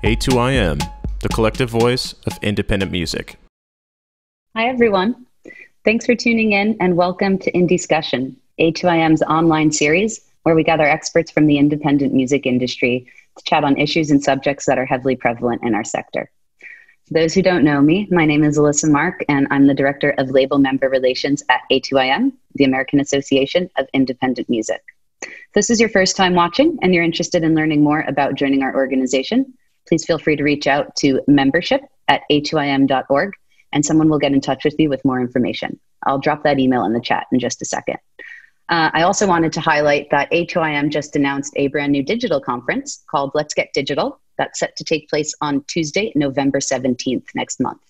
A2IM, the collective voice of independent music. Hi, everyone. Thanks for tuning in and welcome to Indiescussion, A2IM's online series where we gather experts from the independent music industry to chat on issues and subjects that are heavily prevalent in our sector. For those who don't know me, my name is Alyssa Mark, and I'm the Director of Label Member Relations at A2IM, the American Association of Independent Music. If this is your first time watching and you're interested in learning more about joining our organization, please feel free to reach out to membership@a2im.org, and someone will get in touch with you with more information. I'll drop that email in the chat in just a second. I also wanted to highlight that A2IM just announced a brand new digital conference called Let's Get Digital that's set to take place on Tuesday, November 17th next month.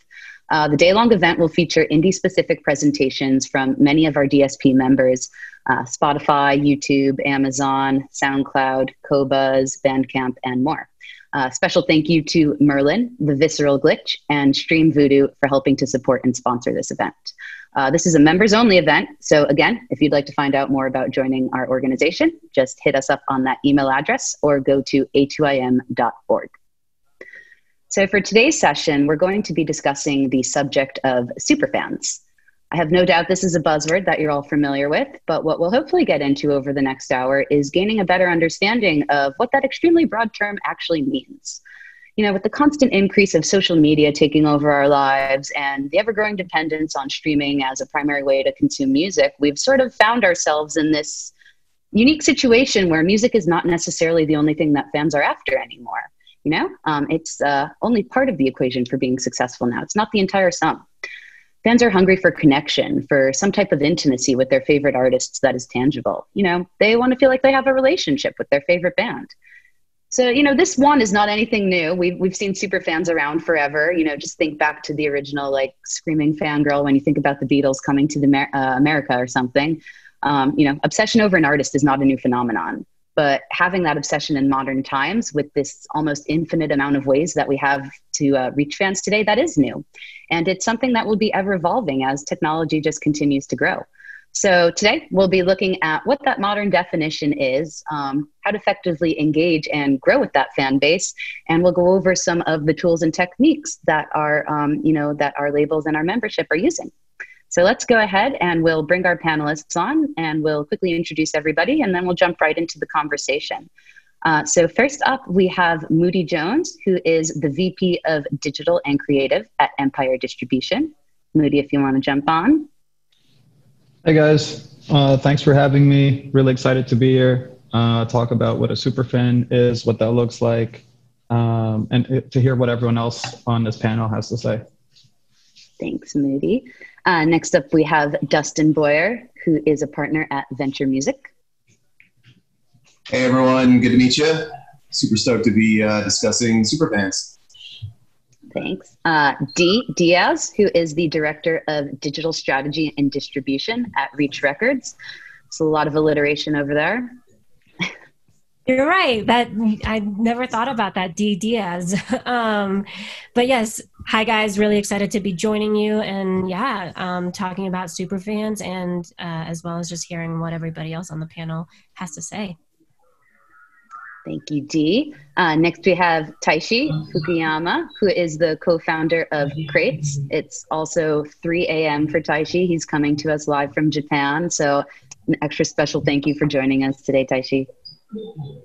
The day-long event will feature indie-specific presentations from many of our DSP members, Spotify, YouTube, Amazon, SoundCloud, Qobuz, Bandcamp, and more. Special thank you to Merlin, The Visceral Glitch, and Stream Voodoo for helping to support and sponsor this event. This is a members-only event, so again, if you'd like to find out more about joining our organization, just hit us up on that email address or go to a2im.org. So for today's session, we're going to be discussing the subject of superfans. I have no doubt this is a buzzword that you're all familiar with, but what we'll hopefully get into over the next hour is gaining a better understanding of what that extremely broad term actually means. You know, with the constant increase of social media taking over our lives and the ever-growing dependence on streaming as a primary way to consume music, we've sort of found ourselves in this unique situation where music is not necessarily the only thing that fans are after anymore. You know, it's only part of the equation for being successful now. It's not the entire sum. Fans are hungry for connection, for some type of intimacy with their favorite artists that is tangible. You know, they want to feel like they have a relationship with their favorite band. So, you know, this one is not anything new. We've seen super fans around forever. You know, just think back to the original, like, screaming fangirl when you think about the Beatles coming to the America or something. You know, obsession over an artist is not a new phenomenon. But having that obsession in modern times with this almost infinite amount of ways that we have to reach fans today, that is new. And it's something that will be ever evolving as technology just continues to grow. So today we'll be looking at what that modern definition is, how to effectively engage and grow with that fan base. And we'll go over some of the tools and techniques that our, that our labels and our membership are using. So let's go ahead and we'll bring our panelists on and we'll quickly introduce everybody and then we'll jump right into the conversation. So first up, we have Moody Jones, who is the VP of Digital and Creative at Empire Distribution. Moody, if you want to jump on. Hey guys, thanks for having me. Really excited to be here, talk about what a superfan is, what that looks like, and to hear what everyone else on this panel has to say. Thanks, Moody. Next up, we have Dustin Boyer, who is a partner at Venture Music. Hey everyone, good to meet you. Super stoked to be discussing superfans. Thanks. Diaz, who is the Director of Digital Strategy and Distribution at Reach Records. So a lot of alliteration over there. You're right. That I never thought about that, Diaz. But yes, hi guys. Really excited to be joining you, and yeah, talking about superfans, and as well as just hearing what everybody else on the panel has to say. Thank you, Dee. Next, we have Taishi Fukuyama, who is the co-founder of Qrates. It's also 3 a.m. for Taishi. He's coming to us live from Japan. So an extra special thank you for joining us today, Taishi.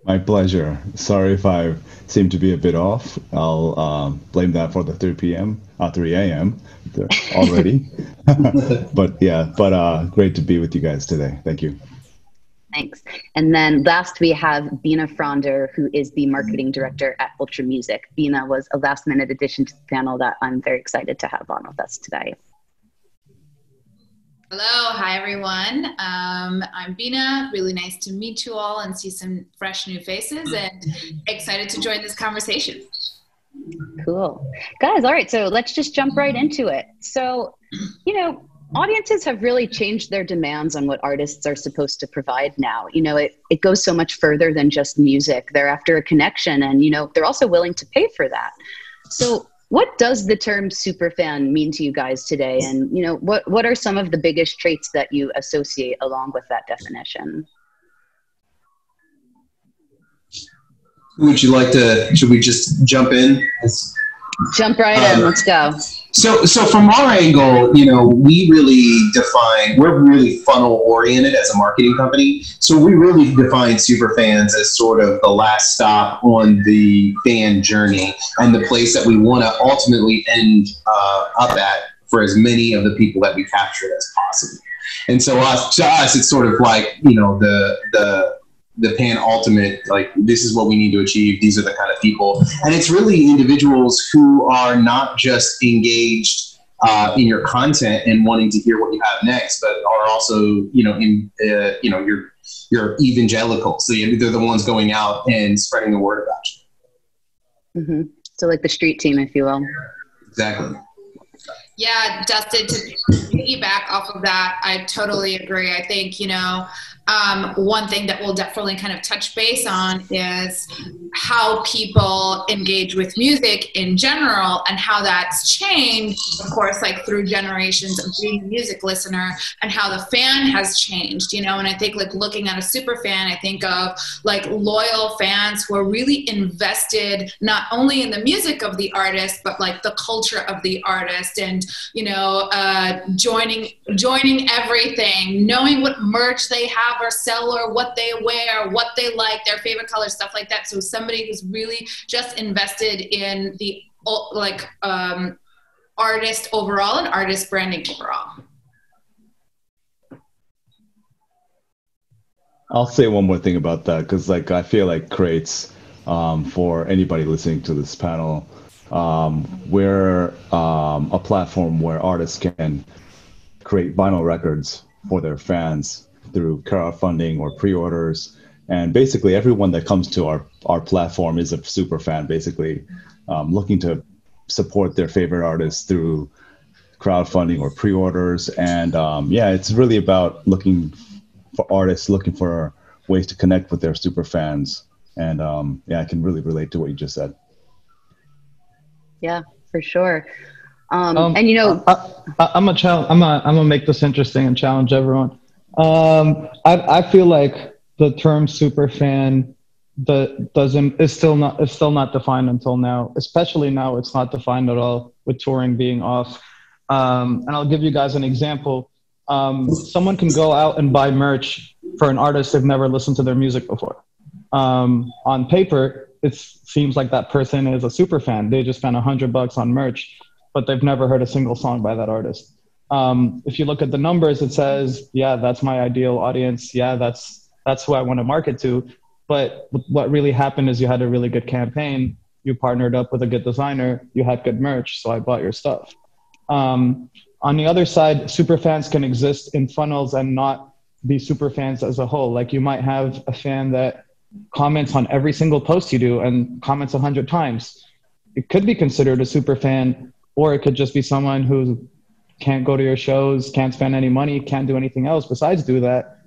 My pleasure. Sorry if I seem to be a bit off. I'll blame that for the 3 a.m. already. but great to be with you guys today. Thank you. Thanks. And then last we have Bina Fronda, who is the marketing director at Ultra Music. Bina was a last minute addition to the panel that I'm very excited to have on with us today. Hello, hi everyone. I'm Bina. Really nice to meet you all and see some fresh new faces, and excited to join this conversation. Cool. Guys, all right, so let's just jump right into it. So, you know, audiences have really changed their demands on what artists are supposed to provide now. You know, it goes so much further than just music. They're after a connection, and, you know, they're also willing to pay for that. So what does the term superfan mean to you guys today? And, you know, what are some of the biggest traits that you associate along with that definition? Would you like to, should we just jump in? Jump right in. Let's go. So from our angle, we really we're really funnel oriented as a marketing company. So we really define Superfans as sort of the last stop on the fan journey and the place that we want to ultimately end up at for as many of the people that we captured as possible. And so to us, it's sort of like, the pan ultimate, like, this is what we need to achieve. These are the kind of people. And it's really individuals who are not just engaged in your content and wanting to hear what you have next, but are also, your evangelicals. So they're the ones going out and spreading the word about you. Mm-hmm. So like the street team, if you will. Exactly. Yeah, Dustin, to piggyback off of that, I totally agree. I think, one thing that we'll definitely kind of touch base on is how people engage with music in general and how that's changed, of course, like through generations of being a music listener, and how the fan has changed, and I think like looking at a super fan, I think of like loyal fans who are really invested not only in the music of the artist, but like the culture of the artist, and joining everything, knowing what merch they have or sell or what they wear, what they like, their favorite colors, stuff like that. So somebody who's really just invested in the artist overall and artist branding overall. I'll say one more thing about that, because I feel like Qrates, for anybody listening to this panel, we're a platform where artists can create vinyl records for their fans through crowdfunding or pre-orders. And basically everyone that comes to our platform is a super fan, basically looking to support their favorite artists through crowdfunding or pre-orders. And it's really about looking for artists, looking for ways to connect with their super fans. And I can really relate to what you just said. Yeah, for sure. And I'm gonna make this interesting and challenge everyone. I feel like the term super fan is still not defined until now. Especially now, it's not defined at all with touring being off. And I'll give you guys an example. Someone can go out and buy merch for an artist they've never listened to their music before. On paper, it seems like that person is a super fan. They just spent $100 on merch, but they've never heard a single song by that artist. If you look at the numbers, it says, yeah, that's my ideal audience. Yeah, that's who I want to market to. But what really happened is you had a really good campaign. You partnered up with a good designer. You had good merch, so I bought your stuff. On the other side, super fans can exist in funnels and not be super fans as a whole. Like, you might have a fan that comments on every single post you do and comments 100 times. It could be considered a super fan, or it could just be someone who can't go to your shows, can't spend any money, can't do anything else besides do that.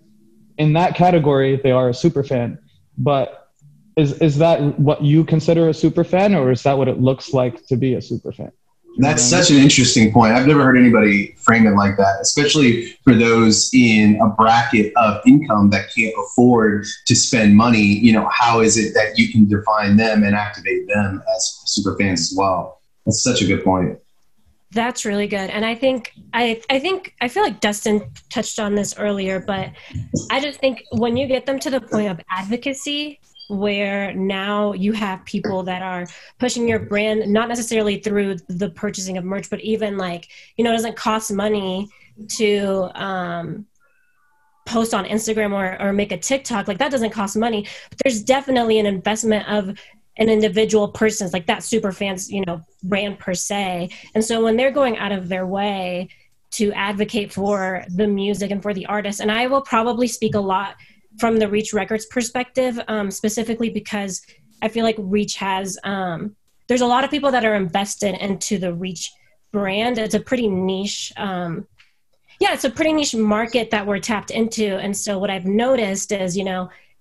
In that category, they are a super fan. But is that what you consider a super fan, or is that what it looks like to be a super fan? That's such an interesting point. I've never heard anybody frame it like that, especially for those in a bracket of income that can't afford to spend money. How is it that you can define them and activate them as super fans as well? That's such a good point. That's really good. And I feel like Dustin touched on this earlier, but I just think when you get them to the point of advocacy, where now you have people that are pushing your brand, not necessarily through the purchasing of merch, but even it doesn't cost money to post on Instagram or make a TikTok. Like, that doesn't cost money. But there's definitely an investment of an individual person's, like that super fans, brand per se. And so when they're going out of their way to advocate for the music and for the artist, and I will probably speak a lot from the Reach Records perspective, specifically because I feel like Reach has, there's a lot of people that are invested into the Reach brand. It's a pretty niche, it's a pretty niche market that we're tapped into. And so what I've noticed is,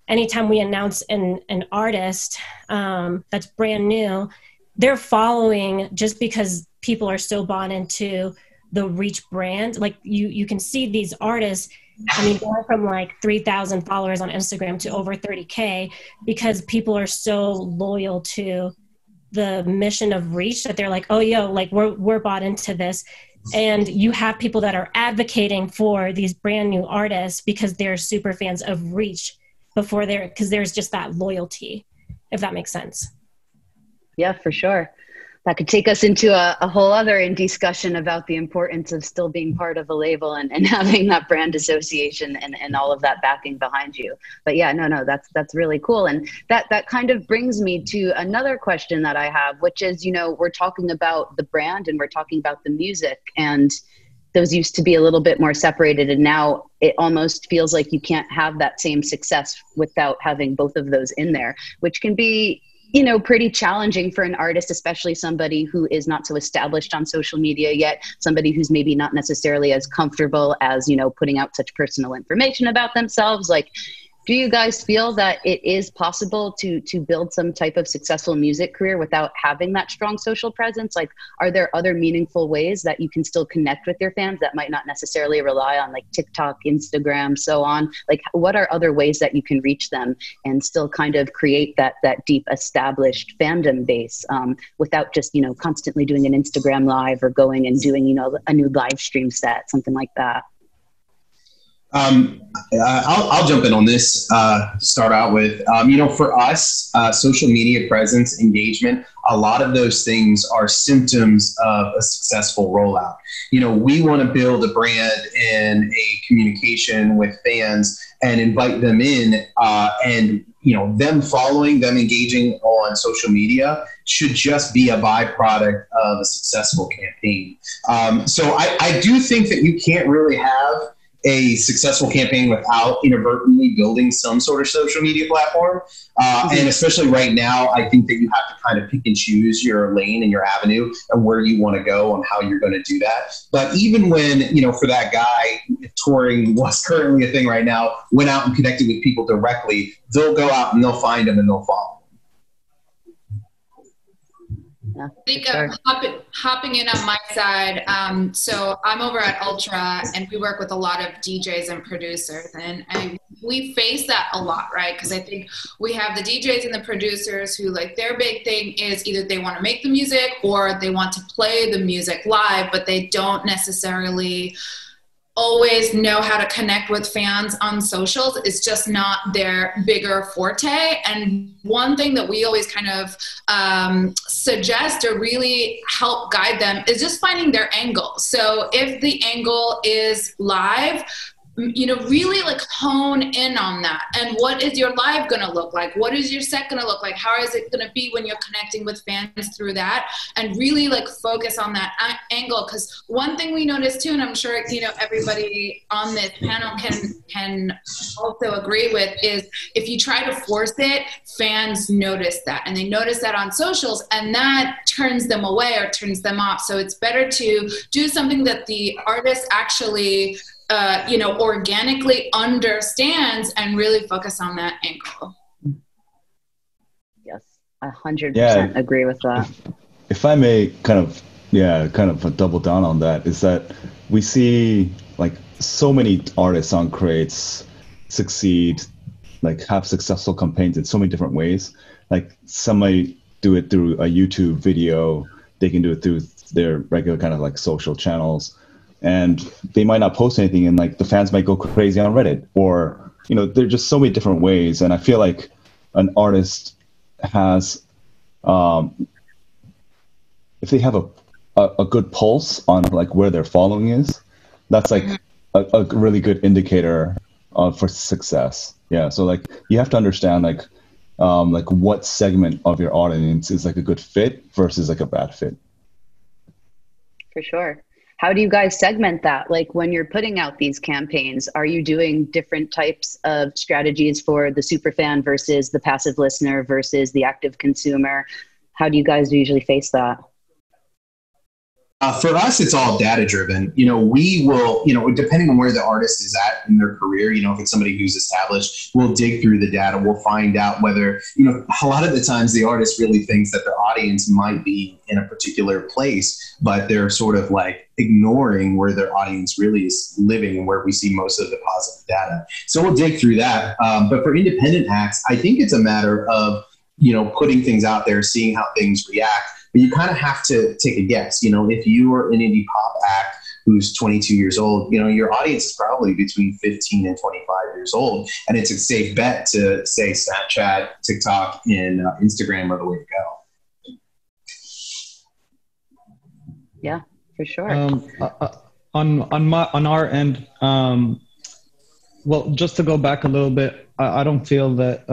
anytime we announce an artist that's brand new, they're following just because people are so bought into the Reach brand. Like, you can see these artists I mean, going from like 3,000 followers on Instagram to over 30K, because people are so loyal to the mission of Reach that they're like, oh, yo, like we're bought into this. And you have people that are advocating for these brand new artists because they're super fans of Reach because there's just that loyalty, if that makes sense. Yeah, for sure. That could take us into a whole other Indiescussion about the importance of still being part of a label and having that brand association and all of that backing behind you. But yeah, no, that's really cool. And that kind of brings me to another question that I have, which is, you know, we're talking about the brand and we're talking about the music, and those used to be a little bit more separated. And now it almost feels like you can't have that same success without having both of those in there, which can be, you know, pretty challenging for an artist, especially somebody who is not so established on social media yet, somebody who's maybe not necessarily as comfortable as, you know, putting out such personal information about themselves. Like, do you guys feel that it is possible to build some type of successful music career without having that strong social presence? Like, are there other meaningful ways that you can still connect with your fans that might not necessarily rely on like TikTok, Instagram, so on? Like, what are other ways that you can reach them and still kind of create that deep established fandom base without just, you know, constantly doing an Instagram live or going and doing, you know, a new live stream set, something like that? I'll jump in on this. Start out with, you know, for us, social media presence, engagement, a lot of those things are symptoms of a successful rollout. You know, we want to build a brand and a communication with fans and invite them in, and, you know, them following, them engaging on social media should just be a byproduct of a successful campaign. So I do think that you can't really have a successful campaign without inadvertently building some sort of social media platform. And especially right now, I think that you have to kind of pick and choose your lane and your avenue and where you want to go and how you're going to do that. But even when, you know, for that guy, touring was currently a thing right now, went out and connected with people directly, they'll go out and they'll find them and they'll follow. Yeah, I think sure. hopping in on my side. So I'm over at Ultra, and we work with a lot of DJs and producers, and we face that a lot, right? Because I think we have the DJs and the producers who, like, their big thing is either they want to make the music or they want to play the music live, but they don't necessarily always know how to connect with fans on socials. It's just not their bigger forte. And one thing that we always kind of suggest or really help guide them is just finding their angle. So if the angle is live, you know, really like hone in on that. And what is your live going to look like? What is your set going to look like? How is it going to be when you're connecting with fans through that? And really like focus on that angle. Because one thing we noticed too, and I'm sure, you know, everybody on this panel can also agree with, is if you try to force it, fans notice that. And they notice that on socials, and that turns them away or turns them off. So it's better to do something that the artist actually you know, organically understands and really focus on that angle. Yes, 100% agree with that. If I may kind of double down on that, is that we see like so many artists on Qrates succeed, like have successful campaigns in so many different ways. Like some might do it through a YouTube video, they can do it through their regular kind of like social channels. And they might not post anything, and like the fans might go crazy on Reddit, or, you know, there's just so many different ways. And I feel like an artist has, if they have a good pulse on like where their following is, that's like a really good indicator for success. Yeah. So like you have to understand like what segment of your audience is like a good fit versus like a bad fit. For sure. How do you guys segment that? Like when you're putting out these campaigns, are you doing different types of strategies for the superfan versus the passive listener versus the active consumer? How do you guys usually face that? For us, it's all data driven. We will, depending on where the artist is at in their career, if it's somebody who's established, we'll dig through the data. We'll find out whether, a lot of the times the artist really thinks that their audience might be in a particular place, but they're sort of like ignoring where their audience really is living and where we see most of the positive data. So we'll dig through that. But for independent acts, I think it's a matter of, putting things out there, seeing how things react. But you kind of have to take a guess. If you are an indie pop act who's 22 years old, your audience is probably between 15 and 25 years old. And it's a safe bet to say Snapchat, TikTok, and Instagram are the way to go. Yeah, for sure. On our end, well, just to go back a little bit, I don't feel that,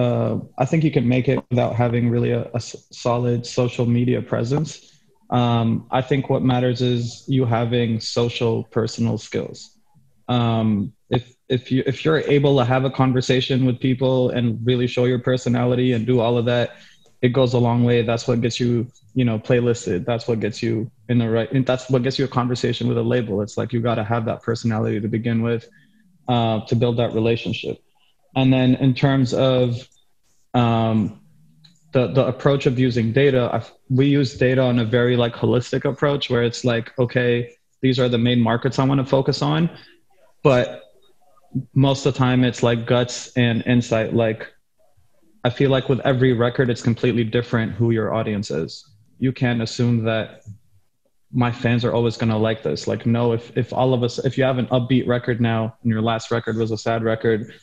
I think you can make it without having really a solid social media presence. I think what matters is you having social personal skills. If you're able to have a conversation with people and really show your personality and do all of that, it goes a long way. That's what gets you, playlisted. That's what gets you in the right, and that's what gets you a conversation with a label. It's like, you got to have that personality to begin with, to build that relationship. And then in terms of the approach of using data, we use data on a very holistic approach where it's like, okay, these are the main markets I want to focus on. But most of the time it's like guts and insight. I feel like with every record, it's completely different who your audience is. You can't assume that my fans are always going to like this. No, if all of us, if you have an upbeat record now and your last record was a sad record,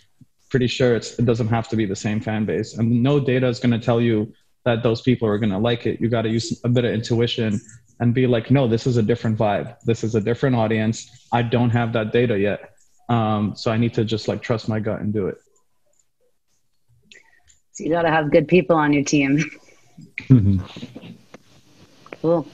pretty sure it doesn't have to be the same fan base. And no data is going to tell you that those people are going to like it. You got to use a bit of intuition and be like, no, this is a different vibe. This is a different audience. I don't have that data yet. So I need to just trust my gut and do it. So you got to have good people on your team. Cool.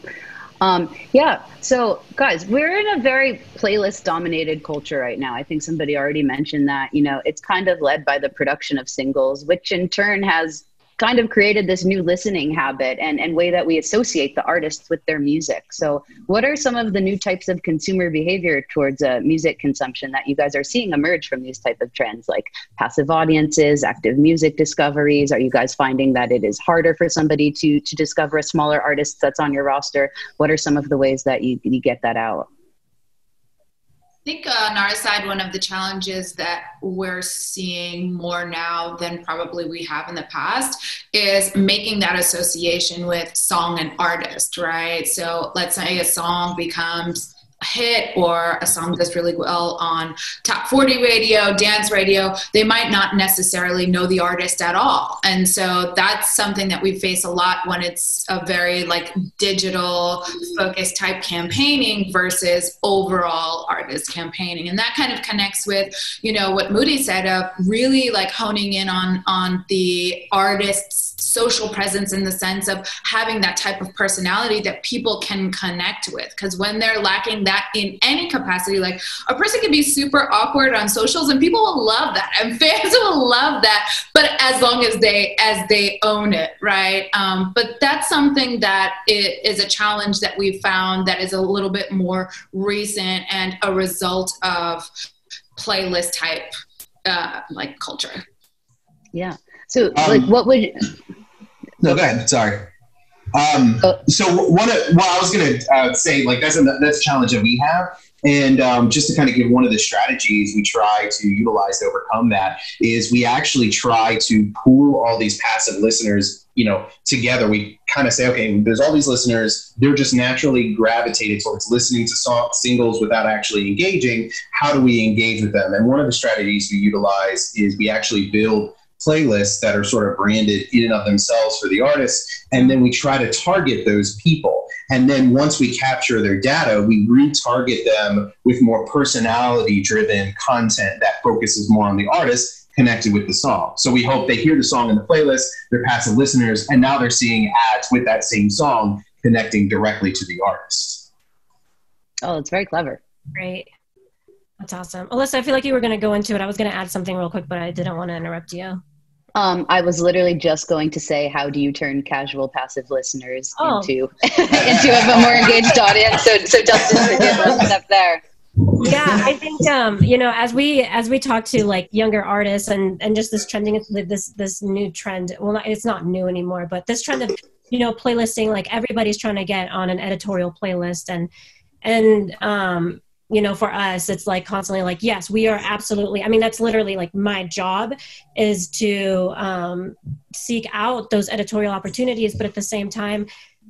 Yeah. So guys, we're in a very playlist dominated culture right now. I think somebody already mentioned that, it's kind of led by the production of singles, which in turn has kind of created this new listening habit and way that we associate the artists with their music. So what are some of the new types of consumer behavior towards music consumption that you guys are seeing emerge from these type of trends, like passive audiences, active music discoveries? Are you guys finding that it is harder for somebody to discover a smaller artist that's on your roster? What are some of the ways that you get that out? I think on our side, one of the challenges that we're seeing more now than probably we have in the past is making that association with song and artist, right? So let's say a song becomes a hit or a song does really well on top 40 radio, dance radio, they might not necessarily know the artist at all. And so that's something that we face a lot when it's a very digital focused type campaigning versus overall artist campaigning. And that kind of connects with, what Moody said of really honing in on the artist's social presence in the sense of having that type of personality that people can connect with. Because when they're lacking that in any capacity, a person can be super awkward on socials and people will love that and fans will love that, but as long as they own it, right? But that's something that is a challenge that we've found that is a little bit more recent and a result of playlist type culture. Yeah. So what would No, go ahead. Sorry. So I was going to say, that's a challenge that we have. And just to kind of give one of the strategies we try to utilize to overcome that is we actually try to pool all these passive listeners, together. We kind of say, okay, there's all these listeners. They're just naturally gravitated towards listening to singles without actually engaging. How do we engage with them? And one of the strategies we utilize is we actually build playlists that are sort of branded in and of themselves for the artists. And then we try to target those people. And then once we capture their data, we retarget them with more personality-driven content that focuses more on the artist connected with the song. So we hope they hear the song in the playlist, they're passive listeners, and now they're seeing ads with that same song connecting directly to the artist. Oh, it's very clever. Great. That's awesome. Alyssa, I feel like you were going to go into it. I was going to add something real quick, but I didn't want to interrupt you. I was literally just going to say, how do you turn casual passive listeners into into a more engaged audience? So Dustin did one step there. Yeah, I think you know, as we talk to like younger artists and just this trending, this new trend. Well, it's not new anymore, but this trend of, you know, playlisting. Like everybody's trying to get on an editorial playlist, and you know, for us, it's like constantly like, yes, we are absolutely. I mean, that's literally like my job is to seek out those editorial opportunities, but at the same time,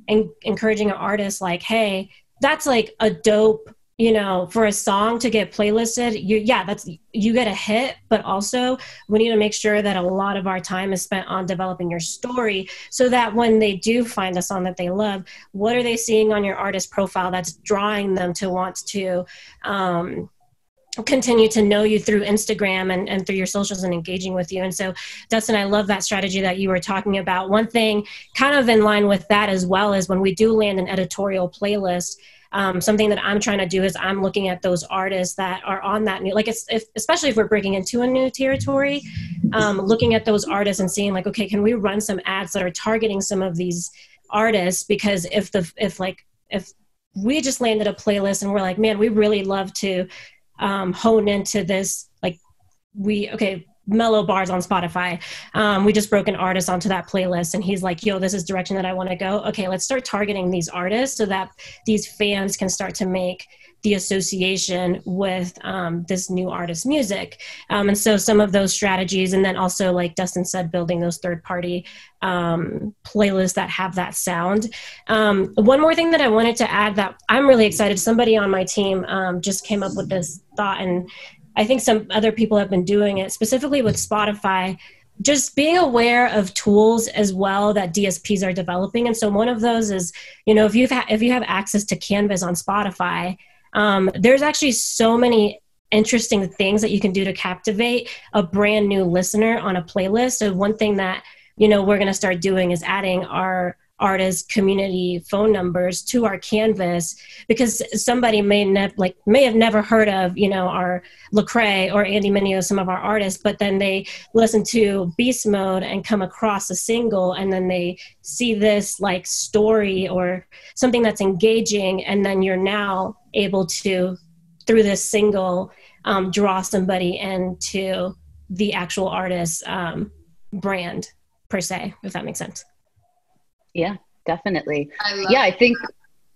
encouraging our artists like, hey, that's like a dope. You know, for a song to get playlisted, you get a hit, but also we need to make sure that a lot of our time is spent on developing your story so that when they do find a song that they love, what are they seeing on your artist profile that's drawing them to want to continue to know you through Instagram and through your socials and engaging with you. And so, Dustin, I love that strategy that you were talking about. One thing kind of in line with that as well is when we do land an editorial playlist, something that I'm trying to do is I'm looking at those artists that are on that new, like especially if we're breaking into a new territory, looking at those artists and seeing like, okay, can we run some ads that are targeting some of these artists? Because if we just landed a playlist and we're like, man, we really love to hone into this, like mellow bars on Spotify. We just broke an artist onto that playlist and he's like, yo, this is direction that I want to go. Okay, let's start targeting these artists so that these fans can start to make the association with this new artist's music. And so some of those strategies, and then also like Dustin said, building those third-party playlists that have that sound. One more thing that I wanted to add that I'm really excited, somebody on my team just came up with this thought, and I think some other people have been doing it, specifically with Spotify, just being aware of tools as well that DSPs are developing. And so one of those is, you know, if you have access to Canvas on Spotify, there's actually so many interesting things that you can do to captivate a brand new listener on a playlist. So one thing that, you know, we're going to start doing is adding our artist community phone numbers to our Canvas, because somebody may have never heard of, you know, our Lecrae or Andy Mineo, some of our artists, but then they listen to Beast Mode and come across a single, and then they see this like story or something that's engaging, and then you're now able to, through this single, draw somebody into the actual artist's brand per se, if that makes sense. Yeah, definitely. I think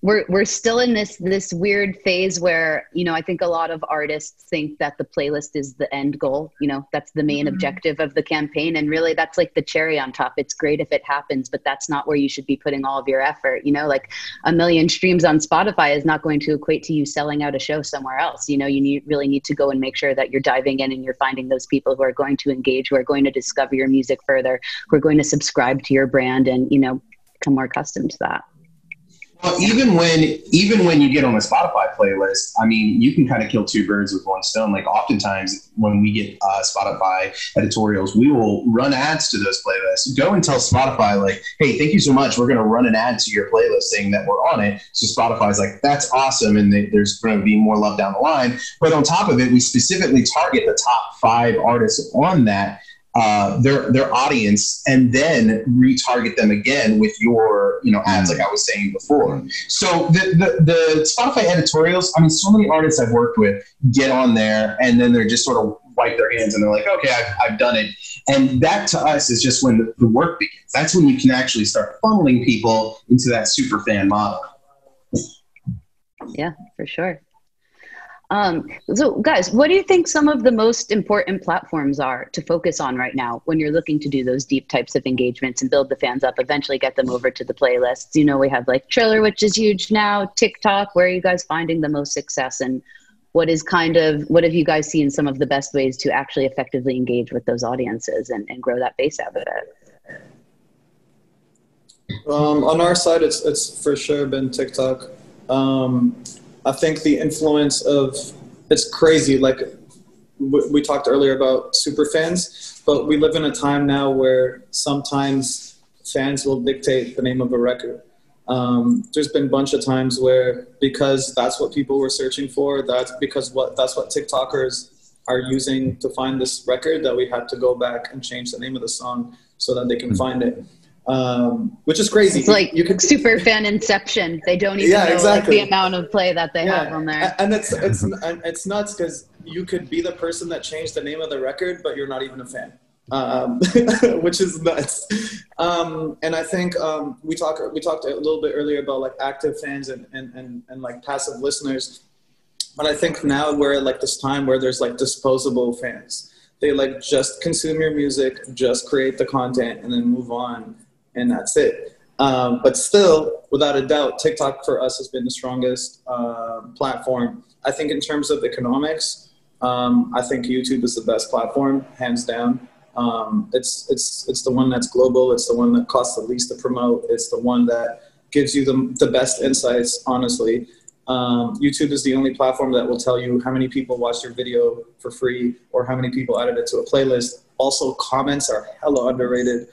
we're still in this weird phase where, you know, I think a lot of artists think that the playlist is the end goal. You know, that's the main objective of the campaign. And really that's like the cherry on top. It's great if it happens, but that's not where you should be putting all of your effort. You know, like 1 million streams on Spotify is not going to equate to you selling out a show somewhere else. You know, you really need to go and make sure that you're diving in and you're finding those people who are going to engage, who are going to discover your music further, who are going to subscribe to your brand and, you know, become more accustomed to that. Well, even when you get on a Spotify playlist, I mean, you can kind of kill two birds with one stone. Like oftentimes when we get Spotify editorials, we will run ads to those playlists. Go and tell Spotify like, hey, thank you so much. We're going to run an ad to your playlist saying that we're on it. So Spotify's like, that's awesome. And there's going to be more love down the line. But on top of it, we specifically target the top 5 artists on that, their audience, and then retarget them again with your, you know, ads, like I was saying before. So the Spotify editorials, I mean, so many artists I've worked with get on there and then they're just sort of wipe their hands and they're like, okay, I've done it. And that to us is just when the work begins. That's when you can actually start funneling people into that super fan model. Yeah, for sure. So guys, what do you think some of the most important platforms are to focus on right now when you're looking to do those deep types of engagements and build the fans up, eventually get them over to the playlists? You know, we have like Triller, which is huge now, TikTok. Where are you guys finding the most success, and what have you guys seen some of the best ways to actually effectively engage with those audiences and grow that base out of it? On our side, it's for sure been TikTok. I think the influence of, it's crazy. Like we talked earlier about Superfans, but we live in a time now where sometimes fans will dictate the name of a record. There's been a bunch of times where, because that's what people were searching for, that's what TikTokers are using to find this record that we had to go back and change the name of the song so that they can find it. Which is crazy. It's like you could super fan inception. They don't even know like, the amount of play that they have on there. And it's nuts because you could be the person that changed the name of the record, but you're not even a fan, which is nuts. And I think we talked a little bit earlier about like active fans and like passive listeners. But I think now we're at like this time where there's like disposable fans. They like just consume your music, just create the content, and then move on. And that's it. But still, without a doubt, TikTok for us has been the strongest platform. I think in terms of economics, I think YouTube is the best platform, hands down. It's the one that's global. It's the one that costs the least to promote. It's the one that gives you the best insights, honestly. YouTube is the only platform that will tell you how many people watched your video for free or how many people added it to a playlist. Also, comments are hella underrated.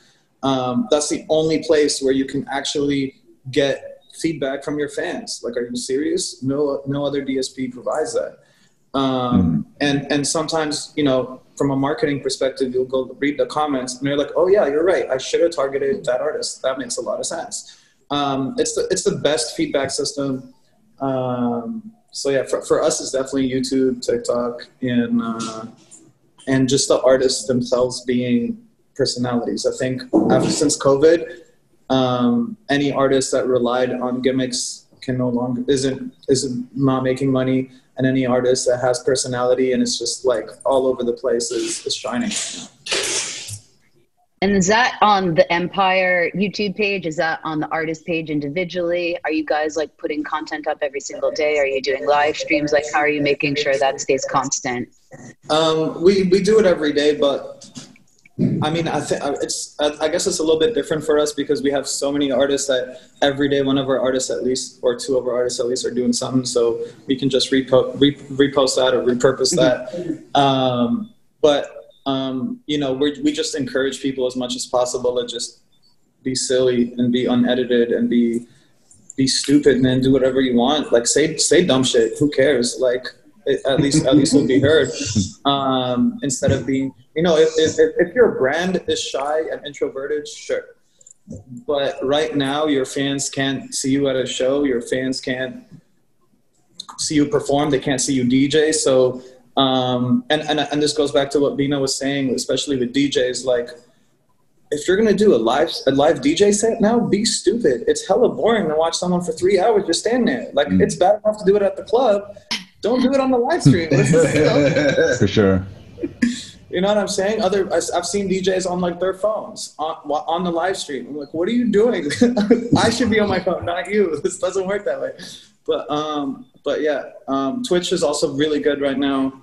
That's the only place where you can actually get feedback from your fans. Like, are you serious? No other DSP provides that. And sometimes, you know, from a marketing perspective, you'll go read the comments and you're like, oh yeah, you're right. I should have targeted that artist. That makes a lot of sense. It's the best feedback system. So yeah, for us, it's definitely YouTube, TikTok, and just the artists themselves being personalities. I think since COVID, any artist that relied on gimmicks isn't not making money, and any artist that has personality and it's just like all over the place is shining. And is that on the Empire YouTube page? Is that on the artist page individually? Are you guys like putting content up every single day? Are you doing live streams? Like, how are you making sure that stays constant? We do it every day, but I mean, I guess it's a little bit different for us because we have so many artists that every day one of our artists at least, or two of our artists at least, are doing something. So we can just repost that or repurpose that. You know, we just encourage people as much as possible to just be silly and be unedited and be stupid and then do whatever you want. Like say dumb shit. Who cares? Like at least it'll be heard. Instead of being, you know, if your brand is shy and introverted, sure. But right now your fans can't see you at a show. Your fans can't see you perform. They can't see you DJ. So and this goes back to what Bina was saying, especially with DJs. Like, if you're gonna do a live DJ set now, be stupid. It's hella boring to watch someone for 3 hours just stand there. Like, it's bad enough to do it at the club. Don't do it on the live stream. For sure. You know what I'm saying? I've seen DJs on like their phones on the live stream. I'm like, what are you doing? I should be on my phone, not you. This doesn't work that way. But yeah, Twitch is also really good right now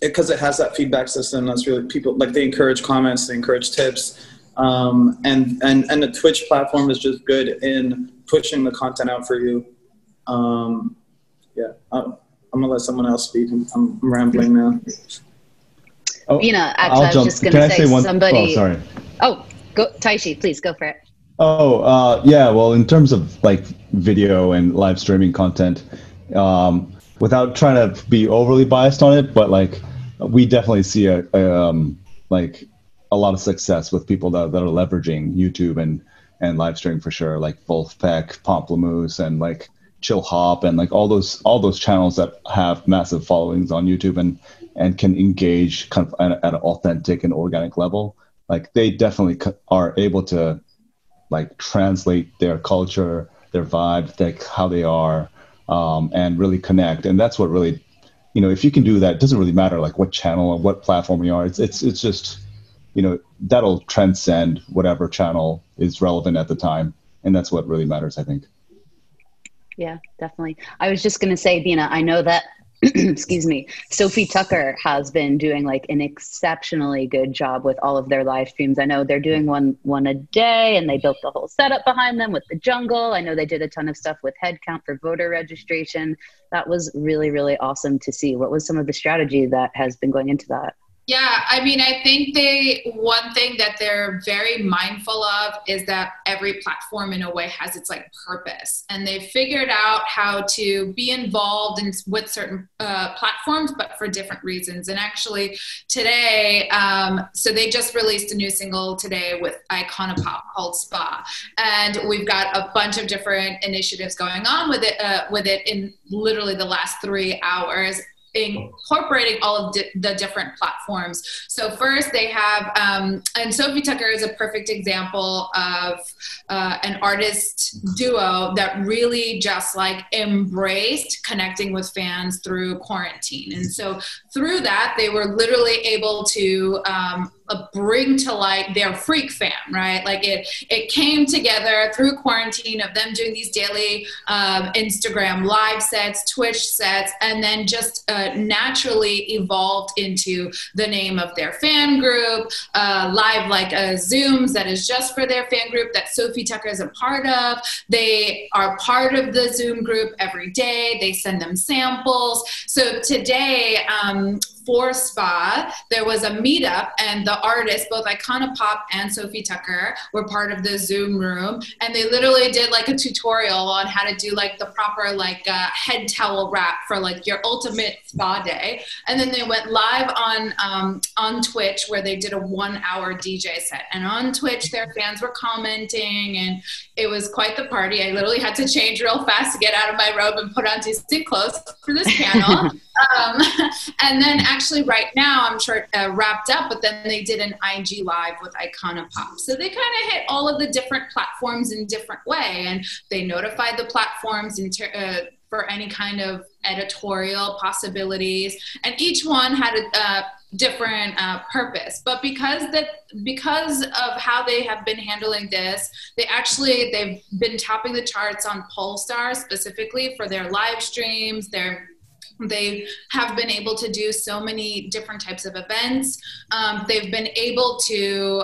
because it has that feedback system. That's really, people like, they encourage comments, they encourage tips, and the Twitch platform is just good in pushing the content out for you. Yeah, I'm gonna let someone else speak. I'm rambling now. Oh, Bina, actually, I was just gonna say somebody. Oh, sorry. Oh, go, Taishi, please go for it. Oh, yeah. Well, in terms of like video and live streaming content, without trying to be overly biased on it, but like we definitely see a lot of success with people that are leveraging YouTube and live streaming for sure, like Wolfpack, Pomplamoose, and like Chill Hop, and like all those channels that have massive followings on YouTube and can engage kind of at an authentic and organic level. Like, they definitely are able to like translate their culture, their vibe, like how they are, and really connect. And that's what really, you know, if you can do that, it doesn't really matter like what channel or what platform you are. It's just, you know, that'll transcend whatever channel is relevant at the time. And that's what really matters, I think. Yeah, definitely. I was just going to say, Bina, I know that, excuse me, Sophie Tucker has been doing like an exceptionally good job with all of their live streams. I know they're doing one a day, and they built the whole setup behind them with the jungle. I know they did a ton of stuff with head count for voter registration. That was really, really awesome to see. What was some of the strategy that has been going into that? Yeah, I mean, I think one thing that they're very mindful of is that every platform in a way has its like purpose, and they've figured out how to be involved with certain platforms, but for different reasons. And actually today, so they just released a new single today with Iconopop called Spa. And we've got a bunch of different initiatives going on with it in literally the last 3 hours, incorporating all of the different platforms. So first they have, and Sophie Tucker is a perfect example of an artist duo that really just like embraced connecting with fans through quarantine. And so through that, they were literally able to bring to light their freak fam, right? Like it came together through quarantine of them doing these daily Instagram live sets, Twitch sets, and then just naturally evolved into the name of their fan group, live like Zooms that is just for their fan group that Sophie Tucker is a part of. They are part of the Zoom group every day. They send them samples. So today, for Spa, there was a meetup, and the artists, both Iconopop and Sophie Tucker, were part of the Zoom room, and they literally did like a tutorial on how to do like the proper like head towel wrap for like your ultimate spa day. And then they went live on Twitch, where they did a 1-hour DJ set. And on Twitch, their fans were commenting, and it was quite the party. I literally had to change real fast to get out of my robe and put on decent clothes for this panel. And then actually right now, I'm sure wrapped up, but then they did an IG live with Iconopop. So they kind of hit all of the different platforms in a different way, and they notified the platforms for any kind of editorial possibilities, and each one had a different purpose. But because of how they have been handling this, they've been topping the charts on Polestar specifically for their live streams. They have been able to do so many different types of events. They've been able to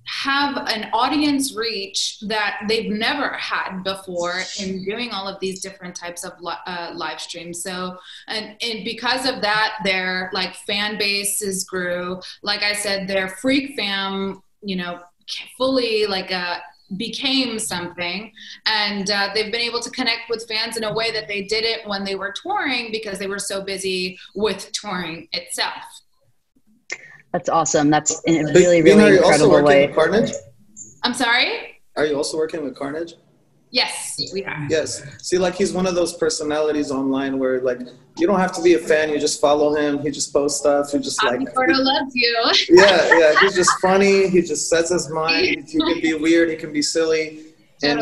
have an audience reach that they've never had before in doing all of these different types of live streams. So, and because of that, their like fan bases grew. Like I said, their freak fam, fully like became something, and they've been able to connect with fans in a way that they didn't when they were touring, because they were so busy with touring itself. That's awesome. That's in a really, really incredible way. With Carnage? I'm sorry? Are you also working with Carnage? Yes, we are. Yes. See, like he's one of those personalities online where like you don't have to be a fan, you just follow him, he just posts stuff, he just like Gordo loves you. yeah, he's just funny, he just sets his mind, he can be weird, he can be silly, and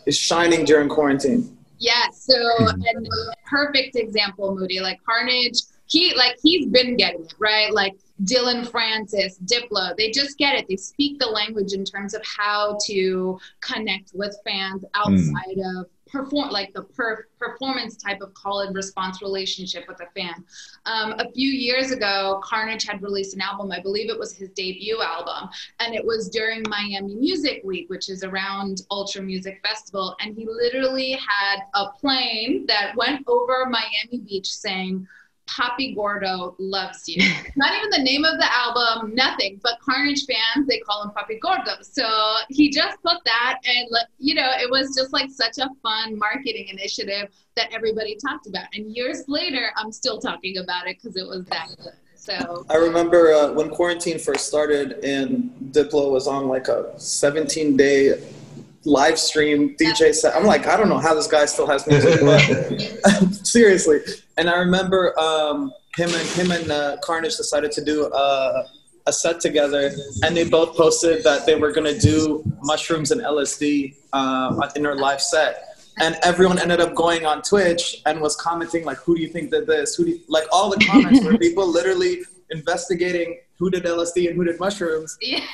is shining during quarantine. Yeah, so and perfect example, Moody, like Carnage, he's been getting it, right? Like Dylan Francis, Diplo, they just get it. They speak the language in terms of how to connect with fans outside of performance type of call and response relationship with a fan. A few years ago, Carnage had released an album. I believe it was his debut album, and it was during Miami Music Week, which is around Ultra Music Festival. And he literally had a plane that went over Miami Beach saying, "Papi Gordo loves you." Not even the name of the album, nothing, but Carnage fans, they call him Papi Gordo. So he just put that, and it was just like such a fun marketing initiative that everybody talked about. And years later, I'm still talking about it because it was that good. So I remember when quarantine first started and Diplo was on like a 17-day live stream DJ set. I'm like, I don't know how this guy still has music, but seriously. And I remember him and Carnage decided to do a set together, and they both posted that they were gonna do mushrooms and LSD in their live set. And everyone ended up going on Twitch and was commenting like, "Who do you think did this? Like all the comments were people literally investigating who did LSD and who did mushrooms. Yeah.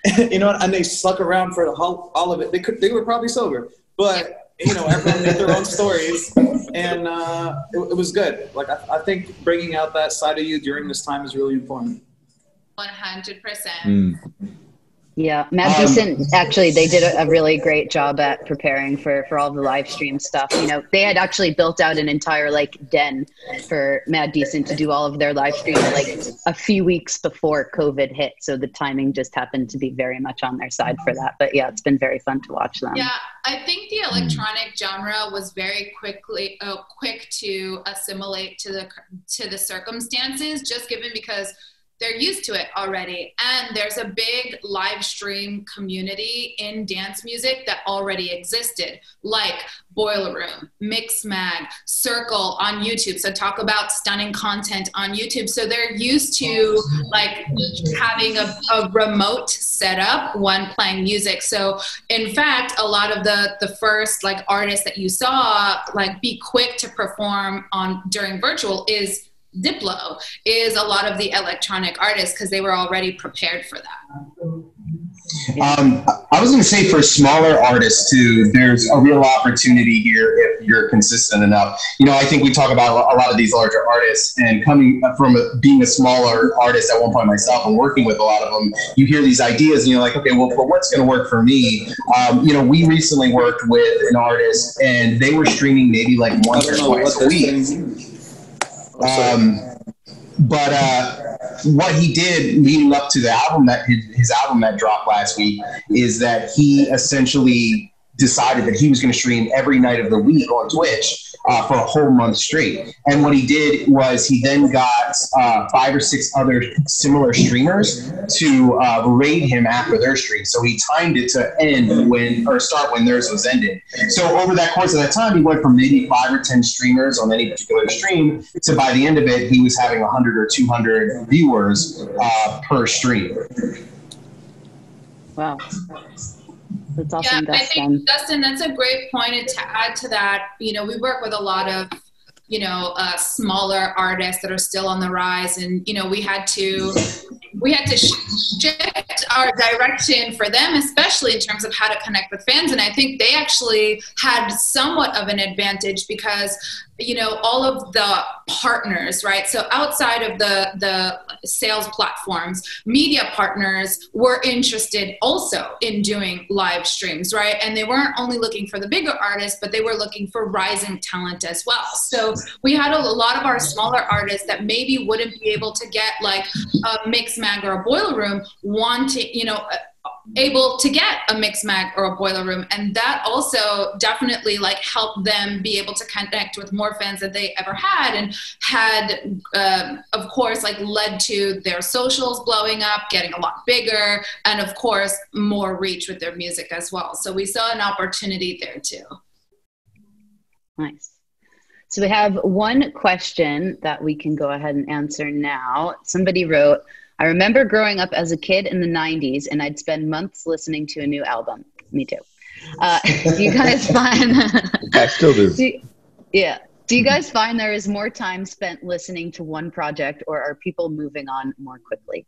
And they stuck around for all of it. They were probably sober, but everyone made their own stories, and it was good. Like I think bringing out that side of you during this time is really important. 100%. Yeah, Mad Decent, actually, they did a really great job at preparing for all the live stream stuff. You know, they had actually built out an entire like den for Mad Decent to do all of their live streaming like a few weeks before COVID hit. So the timing just happened to be very much on their side for that. But yeah, it's been very fun to watch them. Yeah, I think the electronic genre was very quick to assimilate to the circumstances, just given because they're used to it already. And there's a big live stream community in dance music that already existed, like Boiler Room, Mixmag, Circle on YouTube. So talk about stunning content on YouTube. So they're used to like having a remote setup when playing music. So in fact, a lot of the first like artists that you saw like be quick to perform on during virtual is Diplo, is a lot of the electronic artists because they were already prepared for that. I was going to say for smaller artists too, there's a real opportunity here if you're consistent enough. You know, I think we talk about a lot of these larger artists, and coming from being a smaller artist at one point myself and working with a lot of them, you hear these ideas and you're like, okay, well, but what's going to work for me? You know, we recently worked with an artist and they were streaming maybe like once or twice a week. But what he did leading up to the album that his album that dropped last week is that he essentially decided that he was going to stream every night of the week on Twitch for a whole month straight. And what he did was he then got 5 or 6 other similar streamers to raid him after their stream. So he timed it to end start when theirs was ending. So over that course of that time, he went from maybe 5 or 10 streamers on any particular stream to by the end of it, he was having 100 or 200 viewers per stream. Wow. That's awesome, yeah, Dustin. I think, Dustin, that's a great point. And to add to that, you know, we work with a lot of, you know, smaller artists that are still on the rise. And, you know, we had to shift our direction for them, especially in terms of how to connect with fans. And I think they actually had somewhat of an advantage because, you know, all of the partners, right? So outside of the sales platforms, media partners were interested also in doing live streams, right? And they weren't only looking for the bigger artists, but they were looking for rising talent as well. So we had a lot of our smaller artists that maybe wouldn't be able to get like a Mixmag or a Boiler Room wanting, you know, able to get a Mixmag or a Boiler Room. And that also definitely like helped them be able to connect with more fans than they ever had, and had, of course, like led to their socials blowing up, getting a lot bigger, and of course, more reach with their music as well. So we saw an opportunity there too. Nice. So we have one question that we can go ahead and answer now. Somebody wrote, I remember growing up as a kid in the 90s and I'd spend months listening to a new album. Me too. Do you guys find... I still do. Do you guys find there is more time spent listening to one project, or are people moving on more quickly?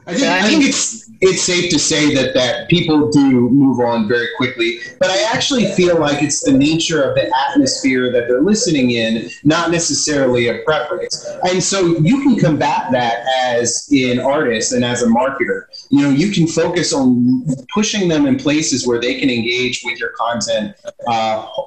I think it's safe to say that people do move on very quickly, but I actually feel like it's the nature of the atmosphere that they're listening in, not necessarily a preference. And so you can combat that as an artist and as a marketer. You know, you can focus on pushing them in places where they can engage with your content,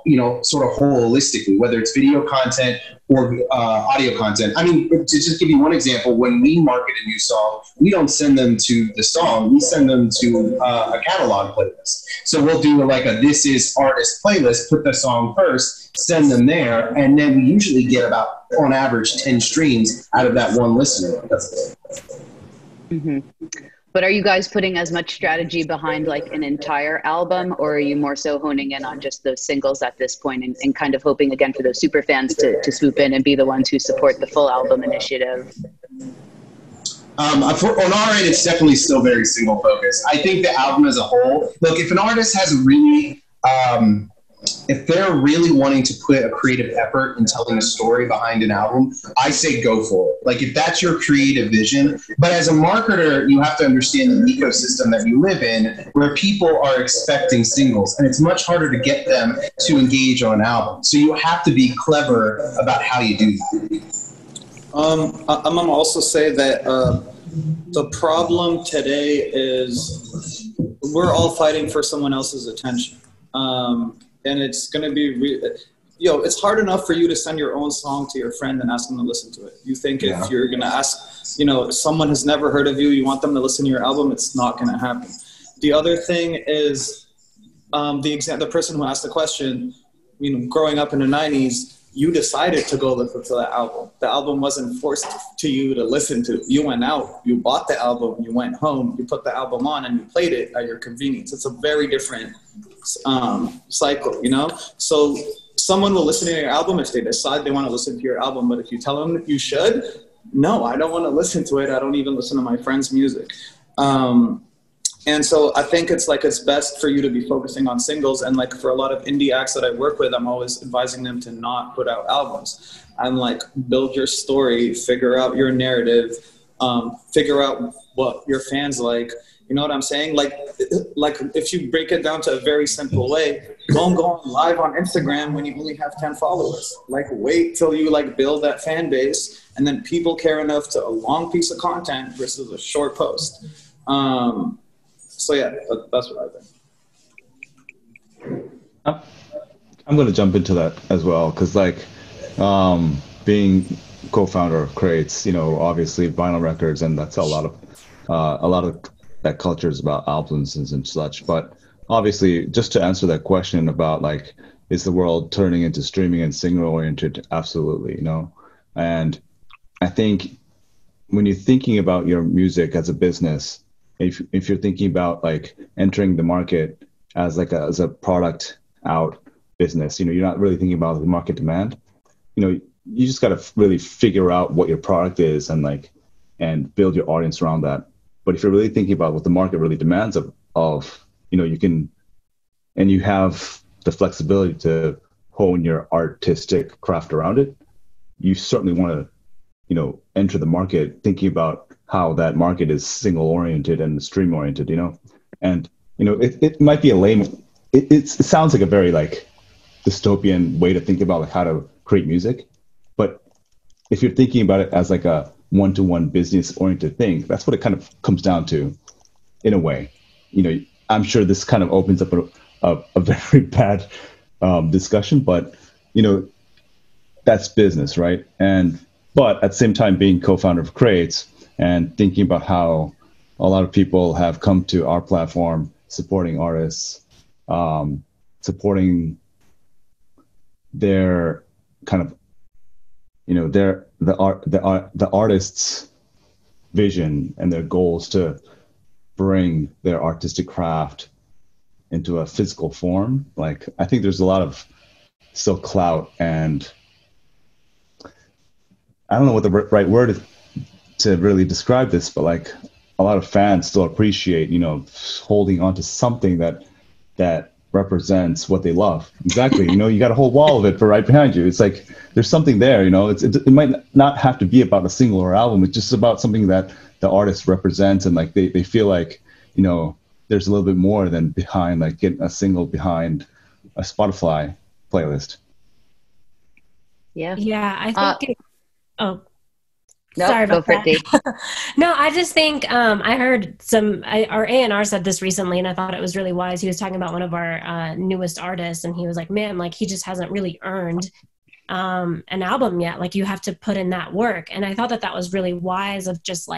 you know, sort of holistically, whether it's video content or audio content. I mean, to just give you one example, when we market a new song, we don't send them to the song, we send them to a catalog playlist. So we'll do like a This Is Artist playlist, put the song first, send them there, and then we usually get about, on average, 10 streams out of that one listener. Mm-hmm. But are you guys putting as much strategy behind like an entire album, or are you more so honing in on just those singles at this point and kind of hoping again for those super fans to swoop in and be the ones who support the full album initiative? On our end, it's definitely still very single focused. I think the album as a whole, look, if an artist has really, if they're really wanting to put a creative effort in telling a story behind an album, I say go for it. Like if that's your creative vision. But as a marketer, you have to understand the ecosystem that you live in, where people are expecting singles, and it's much harder to get them to engage on an album. So you have to be clever about how you do that. I'm gonna also say that the problem today is we're all fighting for someone else's attention. And it's going to be, it's hard enough for you to send your own song to your friend and ask them to listen to it. You think if you're going to ask, someone has never heard of you, you want them to listen to your album, it's not going to happen. The other thing is the person who asked the question, growing up in the 90s, you decided to go listen to that album. The album wasn't forced to you to listen to. You went out, you bought the album, you went home, you put the album on, and you played it at your convenience. It's a very different cycle, So someone will listen to your album if they decide they want to listen to your album, but if you tell them that you should, no, I don't want to listen to it. I don't even listen to my friend's music. And so I think it's best for you to be focusing on singles. And for a lot of indie acts that I work with, I'm always advising them to not put out albums. I'm build your story, figure out your narrative, figure out what your fans like. You know what I'm saying? If you break it down to a very simple way, don't go on live on Instagram when you only have 10 followers. Wait till you build that fan base, and then people care enough to a long piece of content versus a short post. So yeah, that's what I think. I'm going to jump into that as well, because being co-founder of Qrates, obviously vinyl records, and that's a lot of that culture is about albums and such. But obviously, just to answer that question about is the world turning into streaming and single oriented? Absolutely, And I think when you're thinking about your music as a business, if you're thinking about entering the market as a product out business, you're not really thinking about the market demand. You just got to really figure out what your product is and build your audience around that. But if you're really thinking about what the market really demands you can, and you have the flexibility to hone your artistic craft around it, you certainly want to, enter the market thinking about how that market is single oriented and stream oriented, and, it might be a lame, it sounds like a very dystopian way to think about how to create music. But if you're thinking about it as a one-to-one business oriented thing, that's what it kind of comes down to in a way. I'm sure this kind of opens up a very bad discussion, but, that's business, right? But at the same time, being co-founder of Qrates and thinking about how a lot of people have come to our platform, supporting artists, supporting their kind of, the artist's vision and their goals to bring their artistic craft into a physical form. I think there's a lot of still clout, and I don't know what the right word is to really describe this, but a lot of fans still appreciate, holding on to something that represents what they love. Exactly. You got a whole wall of it right behind you. It's there's something there, it might not have to be about a single or album. It's just about something that the artist represents. And they feel there's a little bit more than behind, getting a single behind a Spotify playlist. Yeah. Yeah. I think, Nope, sorry about that. No, I just think I heard our A&R said this recently, and I thought it was really wise. He was talking about one of our newest artists, and he was like, man, he just hasn't really earned an album yet. You have to put in that work. And I thought that was really wise of just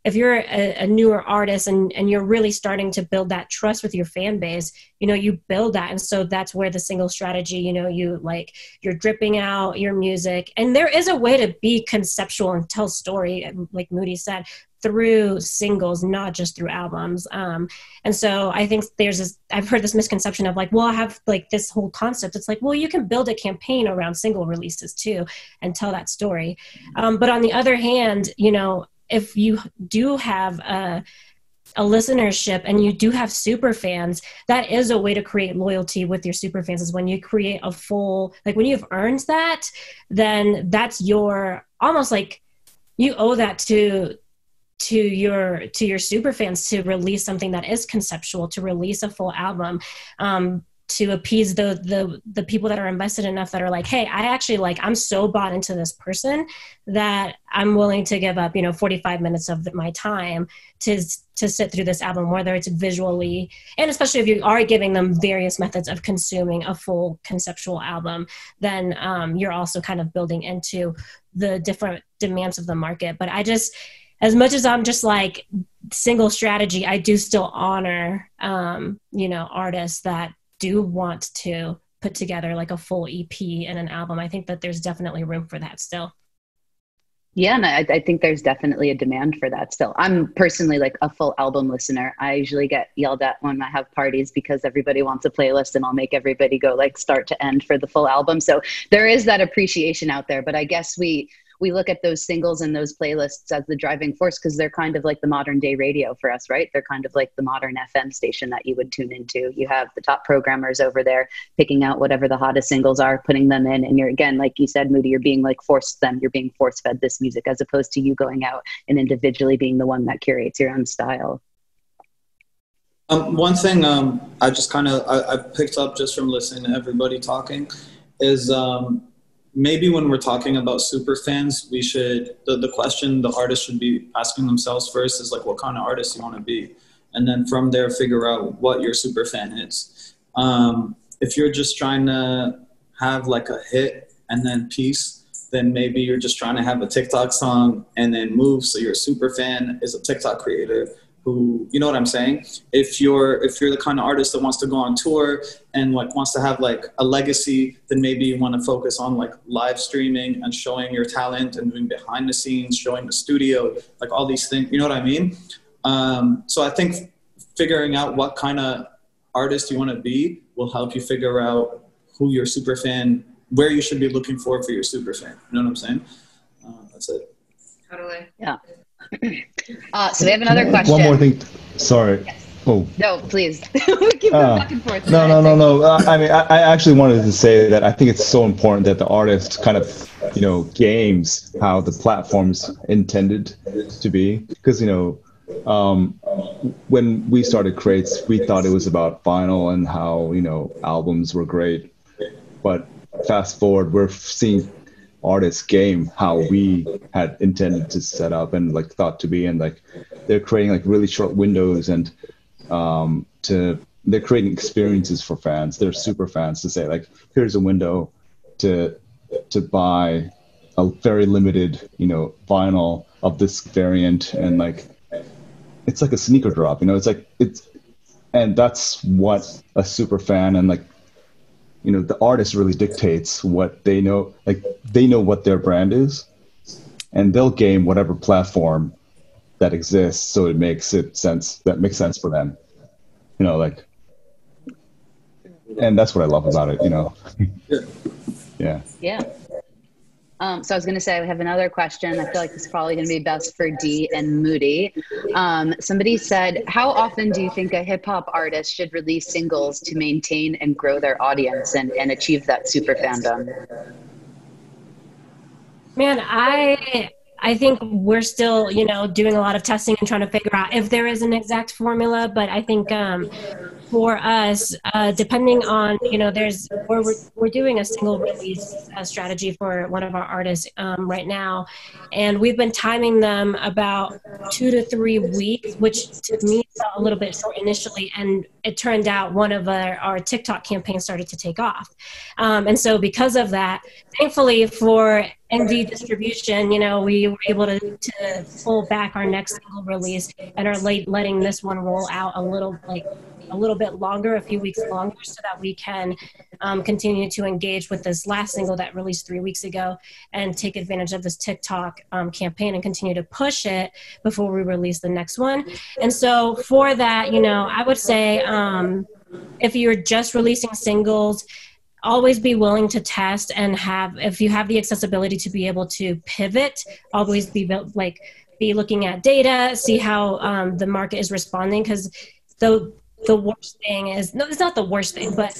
if you're a newer artist and you're really starting to build that trust with your fan base, you build that. And so that's where the single strategy, you're dripping out your music. And there is a way to be conceptual and tell story, like Moody said, through singles, not just through albums. And so I think I've heard this misconception of I have this whole concept. It's you can build a campaign around single releases too and tell that story. But on the other hand, if you do have a listenership and you do have super fans, that is a way to create loyalty with your super fans, is when you create a full, when you've earned that, then that's your, almost you owe that to your super fans to release something that is conceptual, to release a full album. to appease the people that are invested enough that are like, hey, I actually I'm so bought into this person that I'm willing to give up, 45 minutes of my time to sit through this album, whether it's visually, and especially if you are giving them various methods of consuming a full conceptual album, then you're also kind of building into the different demands of the market. But as much as I'm just single strategy, I do still honor, artists that do want to put together a full EP and an album. I think that there's definitely room for that still. Yeah, and I think there's definitely a demand for that still. I'm personally a full album listener. I usually get yelled at when I have parties because everybody wants a playlist, and I'll make everybody go start to end for the full album. So there is that appreciation out there, but I guess we look at those singles and those playlists as the driving force because they're kind of like the modern day radio for us, right? They're kind of like the modern FM station that you would tune into. You have the top programmers over there picking out whatever the hottest singles are, putting them in. And you're, again, like you said, Moody, you're being you're being force fed this music as opposed to you going out and individually being the one that curates your own style. One thing I just I picked up just from listening to everybody talking is maybe when we're talking about super fans, we should, the question the artist should be asking themselves first is what kind of artist you want to be. And then from there, figure out what your super fan is. If you're just trying to have a hit and then peace, then maybe you're just trying to have a TikTok song and then move. So your super fan is a TikTok creator who, you know what I'm saying? If you're the kind of artist that wants to go on tour and wants to have a legacy, then maybe you want to focus on live streaming and showing your talent and doing behind the scenes, showing the studio, all these things, you know what I mean? So I think figuring out what kind of artist you want to be will help you figure out who your super fan, where you should be looking for your super fan. You know what I'm saying? That's it. Totally. Yeah. So we have another question. One more thing. Sorry. Yes. Oh. No, please. We keep going back and forth. No. I mean, I actually wanted to say that I think it's so important that the artist kind of, games how the platform's intended to be. Because, when we started Qrates, we thought it was about vinyl and how, albums were great. But fast forward, we're seeing artists game how we had intended to set up and thought to be, and they're creating really short windows and they're creating experiences for fans. They're super fans to say here's a window to buy a very limited vinyl of this variant, and it's like a sneaker drop, and that's what a super fan and the artist really dictates what they know. They know what their brand is, and they'll game whatever platform that exists so it makes sense for them. And that's what I love about it. Yeah. Yeah. So I was going to say, we have another question. I feel like this is probably going to be best for Dee and Moody. Somebody said, how often do you think a hip hop artist should release singles to maintain and grow their audience and achieve that super fandom? Man, I think we're still, doing a lot of testing and trying to figure out if there is an exact formula. But I think for us, depending on, we're doing a single release strategy for one of our artists right now. And we've been timing them about 2 to 3 weeks, which to me felt a little bit short initially. And it turned out one of our TikTok campaigns started to take off. And so because of that, thankfully for indie distribution, we were able to pull back our next single release and are letting this one roll out a little bit longer, a few weeks longer, so that we can continue to engage with this last single that released 3 weeks ago and take advantage of this TikTok campaign and continue to push it before we release the next one. And so for that, I would say if you're just releasing singles, always be willing to test and if you have the accessibility to be able to pivot, always be looking at data, see how the market is responding. Because the worst thing is, no, it's not the worst thing, but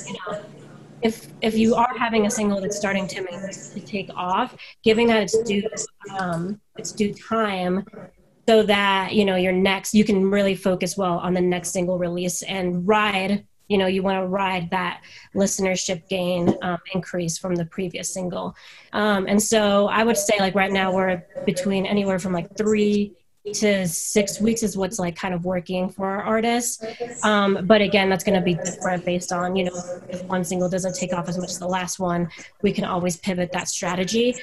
if you are having a single that's starting to take off, giving that its due time, so that you can really focus well on the next single release and ride you want to ride that listenership gain increase from the previous single. And so I would say like right now we're between anywhere from like 3 to 6 weeks is what's like kind of working for our artists. But again, that's going to be different based on, if one single doesn't take off as much as the last one, we can always pivot that strategy.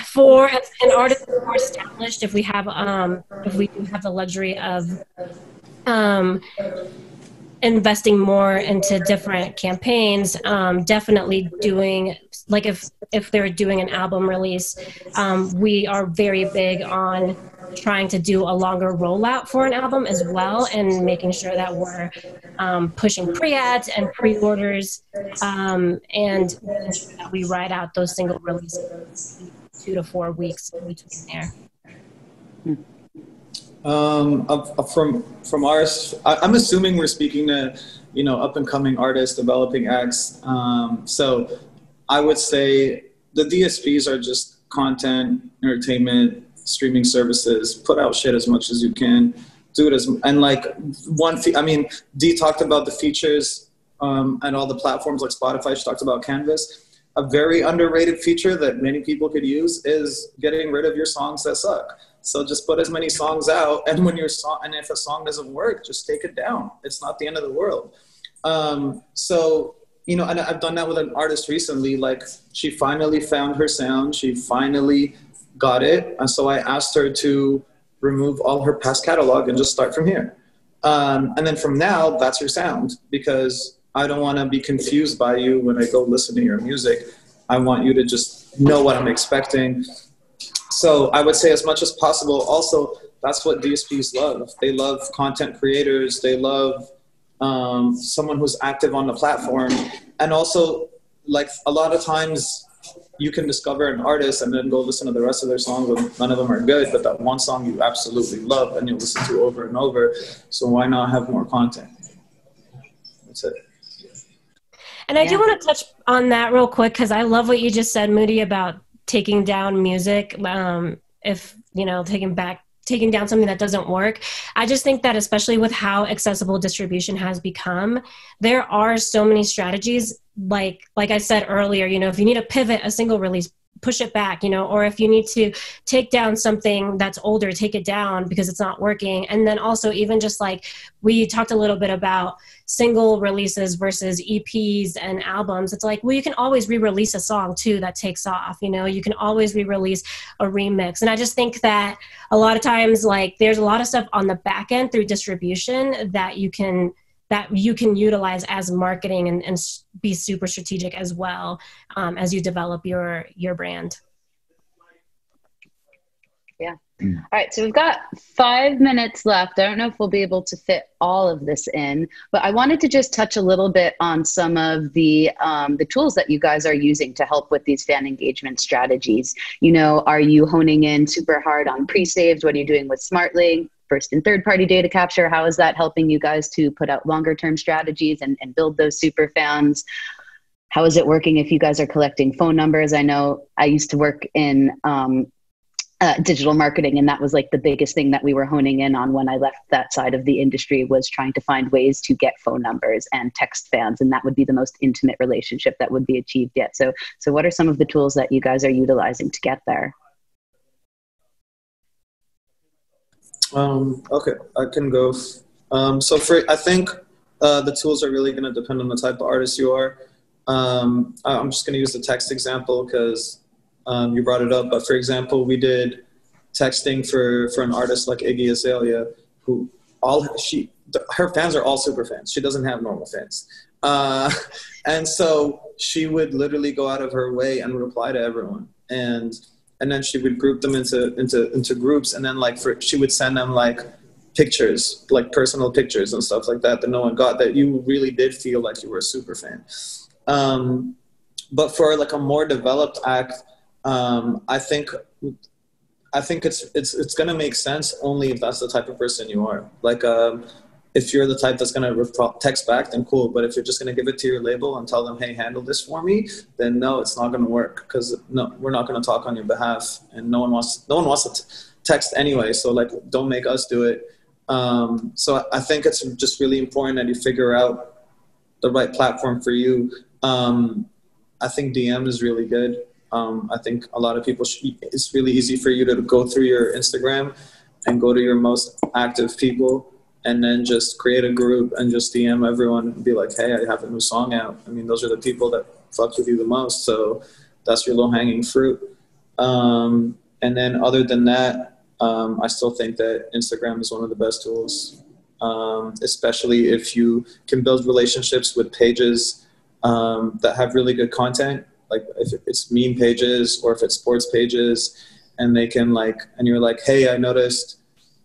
For an artist who's more established, if we do have the luxury of investing more into different campaigns, definitely doing, like if they're doing an album release, we are very big on trying to do a longer rollout for an album as well, and making sure that we're pushing pre-ads and pre-orders, and that we ride out those single releases 2 to 4 weeks in between there. From ours, I'm assuming we're speaking to, up and coming artists, developing acts. So I would say the DSPs are just content, entertainment, streaming services. Put out shit as much as you can. Do it and like Dee talked about the features and all the platforms like Spotify. She talked about Canvas. A very underrated feature that many people could use is getting rid of your songs that suck. So just put as many songs out, and when and if a song doesn't work, just take it down. It's not the end of the world. So, and I've done that with an artist recently. Like, she finally found her sound. She finally got it. And so I asked her to remove all her past catalog and just start from here. And then from now, that's your sound, because I don't want to be confused by you when I go listen to your music. I want you to just know what I'm expecting. So I would say as much as possible. Also, that's what DSPs love. They love content creators. They love someone who's active on the platform. And also, like, a lot of times you can discover an artist and then go listen to the rest of their songs, and none of them are good, but that one song you absolutely love and you'll listen to over and over. So why not have more content? That's it. And I do want to touch on that real quick, because I love what you just said, Moody, about taking down music, taking down something that doesn't work. I just think that especially with how accessible distribution has become, there are so many strategies. Like I said earlier, if you need to pivot a single release, push it back, or if you need to take down something that's older, take it down because it's not working. And then also even just like we talked a little bit about single releases versus EPs and albums. It's like, well, you can always re-release a song too that takes off, you can always re-release a remix. And I just think that a lot of times, like, there's a lot of stuff on the back end through distribution that you can utilize as marketing and be super strategic as well, as you develop your brand. Yeah. All right. So we've got 5 minutes left. I don't know if we'll be able to fit all of this in, but I wanted to just touch a little bit on some of the tools that you guys are using to help with these fan engagement strategies. Are you honing in super hard on pre-saves? What are you doing with Smartly? First and third party data capture? How is that helping you guys to put out longer term strategies and build those super fans? How is it working if you guys are collecting phone numbers? I know I used to work in digital marketing, and that was like the biggest thing that we were honing in on when I left that side of the industry, was trying to find ways to get phone numbers and text fans, and that would be the most intimate relationship that would be achieved yet. So what are some of the tools that you guys are utilizing to get there? Okay, I can go. I think the tools are really going to depend on the type of artist you are. I'm just going to use the text example because you brought it up. But for example, we did texting for an artist like Iggy Azalea, who her fans are all super fans. She doesn't have normal fans. And so she would literally go out of her way and reply to everyone. And then she would group them into groups, and then she would send them like pictures, like personal pictures and stuff like that no one got, that you really did feel like you were a super fan. But for like a more developed act, I think it's gonna make sense only if that's the type of person you are. Like if you're the type that's going to text back, then cool. But if you're just going to give it to your label and tell them, hey, handle this for me, then no, it's not going to work, because no, we're not going to talk on your behalf, and no one wants to text anyway. So don't make us do it. So I think it's just really important that you figure out the right platform for you. I think DM is really good. I think a lot of people, it's really easy for you to go through your Instagram and go to your most active people and then just create a group and just DM everyone and be like, hey, I have a new song out. I mean, those are the people that fuck with you the most. So that's your low hanging fruit. And then other than that, I still think that Instagram is one of the best tools, especially if you can build relationships with pages that have really good content, like if it's meme pages or if it's sports pages, and they can and you're like, hey, I noticed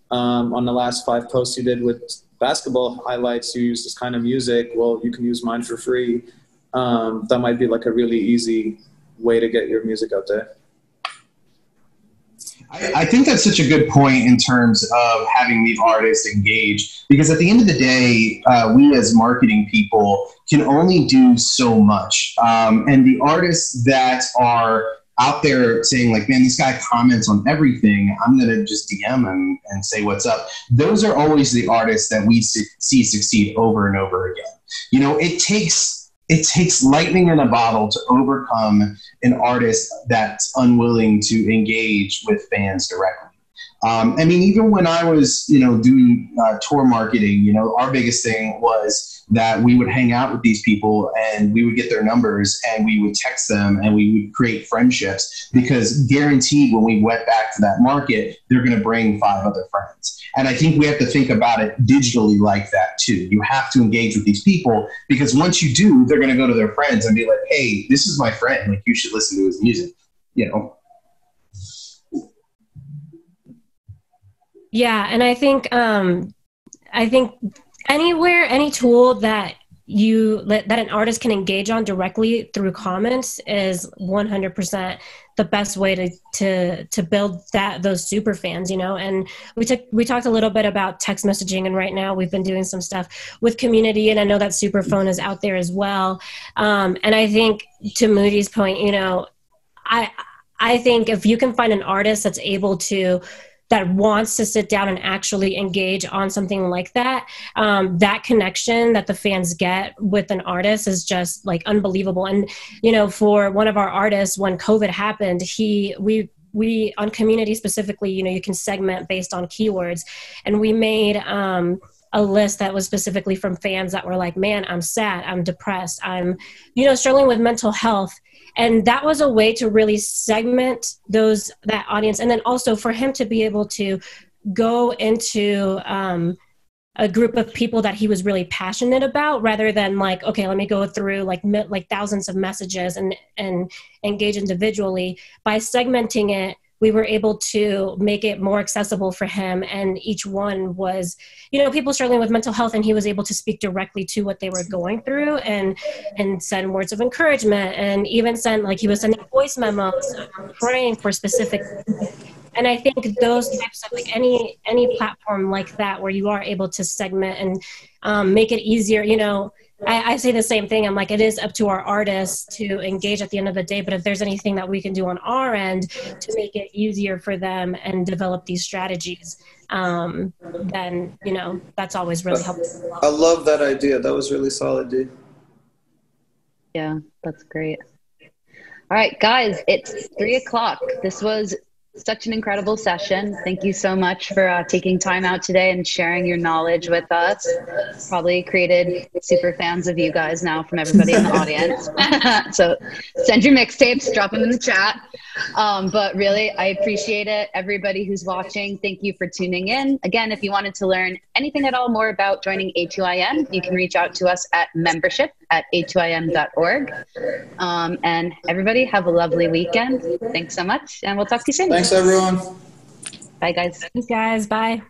on the last 5 posts you did with basketball highlights, you use this kind of music. Well, you can use mine for free. That might be like a really easy way to get your music out there. I think that's such a good point in terms of having the artist engage, because at the end of the day, we as marketing people can only do so much. And the artists that are out there saying like, man, this guy comments on everything, I'm going to just DM him and say what's up. Those are always the artists that we see succeed over and over again. You know, it takes lightning in a bottle to overcome an artist that's unwilling to engage with fans directly. I mean, even when I was, doing tour marketing, our biggest thing was that we would hang out with these people and we would get their numbers and we would text them and we would create friendships, because guaranteed when we went back to that market, they're going to bring 5 other friends. And I think we have to think about it digitally like that too. You have to engage with these people, because once you do, they're going to go to their friends and be like, hey, this is my friend. Like, you should listen to his music, Yeah, and I think anywhere, any tool that that an artist can engage on directly through comments is 100% the best way to build those super fans, And we talked a little bit about text messaging, and right now we've been doing some stuff with community, and I know that Superphone is out there as well. And I think to Moody's point, I think if you can find an artist that's able that wants to sit down and actually engage on something like that, that connection that the fans get with an artist is just like unbelievable. And, for one of our artists, when COVID happened, we on community specifically, you can segment based on keywords, and we made a list that was specifically from fans that were like, man, I'm sad, I'm depressed, I'm, struggling with mental health. And that was a way to really segment that audience. And then also for him to be able to go into a group of people that he was really passionate about, rather than like, okay, let me go through like thousands of messages and engage individually. By segmenting it, we were able to make it more accessible for him. And each one was, people struggling with mental health, and he was able to speak directly to what they were going through and send words of encouragement, and even he was sending voice memos, praying for specific. And I think those types of any platform like that, where you are able to segment and make it easier, I say the same thing. I'm like, it is up to our artists to engage at the end of the day. But if there's anything that we can do on our end to make it easier for them and develop these strategies, then, that's always really helpful. I love that idea. That was really solid, dude. Yeah, that's great. All right, guys, it's 3:00. This was such an incredible session. Thank you so much for taking time out today and sharing your knowledge with us. Probably created super fans of you guys now from everybody in the audience. So send your mixtapes, drop them in the chat. But really, I appreciate it. Everybody who's watching, thank you for tuning in. Again, if you wanted to learn anything at all more about joining A2IM, you can reach out to us at membership@a2im.org. And everybody have a lovely weekend. Thanks so much, and we'll talk to you soon. Thanks, everyone. Bye, guys. Thanks, guys. Bye.